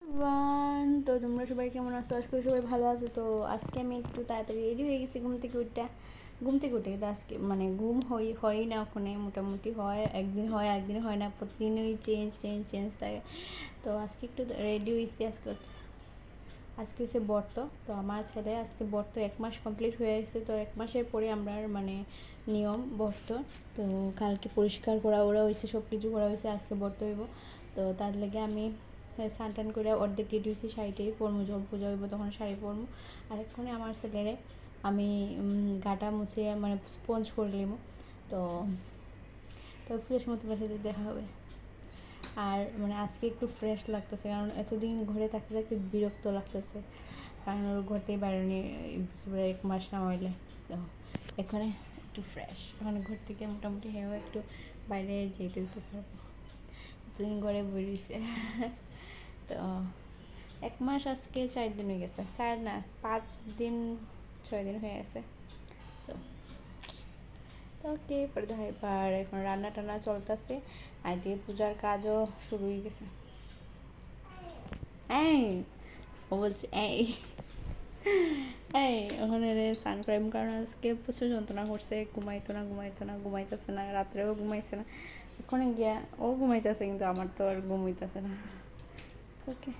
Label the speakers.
Speaker 1: তো তোমরা সবাই কেমন আছো? আজকে সবাই ভালো আছো। তো আজকে আমি একটু তাড়াতাড়ি রেডি হয়ে গেছি ঘুম থেকে উঠে কিন্তু আজকে মানে ঘুম হয় না, ওখানে মোটামুটি হয়, একদিন হয় একদিন হয় না, প্রতিদিনই চেঞ্জ থাকে। তো আজকে একটু রেডি হয়েছি। আজকে হচ্ছে ব্রত। তো আমার ছেলে আজকে ব্রত 1 মাস কমপ্লিট হয়ে গেছে। তো 1 মাসের পরে আমরা মানে নিয়ম ব্রত। তো কালকে পরিষ্কার করা ওরা হয়েছে, সব কিছু করা হয়েছে, আজকে ব্রত হইব। তো তার লেগে আমি স্নান টান করে অর্ধেক রেডি হয়েছি, শাড়িটাই পরবো, যখন পূজা হইব তখন শাড়ি পরবো। আরেকক্ষণে আমার ছেলেরে আমি গাটা মুছে মানে স্পঞ্জ করে নেব। তো পুজোর সময় তোমার সাথে দেখা হবে। আর মানে আজকে একটু ফ্রেশ লাগতেছে, কারণ এতদিন ঘরে থাকতে থাকতে বিরক্ত লাগতেছে, কারণ ওর ঘর থেকে বাইরে 1 মাস না হইলে। তো এখানে একটু ফ্রেশ, ওখানে ঘর থেকে মোটামুটি হেও একটু বাইরে যেতে পারবো, এতদিন ঘরে বেরিয়েছে। তো 1 মাস আজকে 4 দিন হয়ে গেছে, 4 না 5 দিন 6 দিন হয়ে গেছে। তো ওকে, পরে দেখা এবার এখন রান্না টান্না চলতেছে, আর দিয়ে পূজার কাজও শুরু হয়ে গেছে। এই ও বলছে এই এই ওখানে রে সানক্রাইম, কারণ আজকে প্রচুর যন্ত্রণা করছে, ঘুমাইতেছে না, রাত্রেও ঘুমাইছে না। ওখানে গিয়া ও ঘুমাইতেছে, কিন্তু আমার তো আর ঘুমাইতেছে না। ওকে।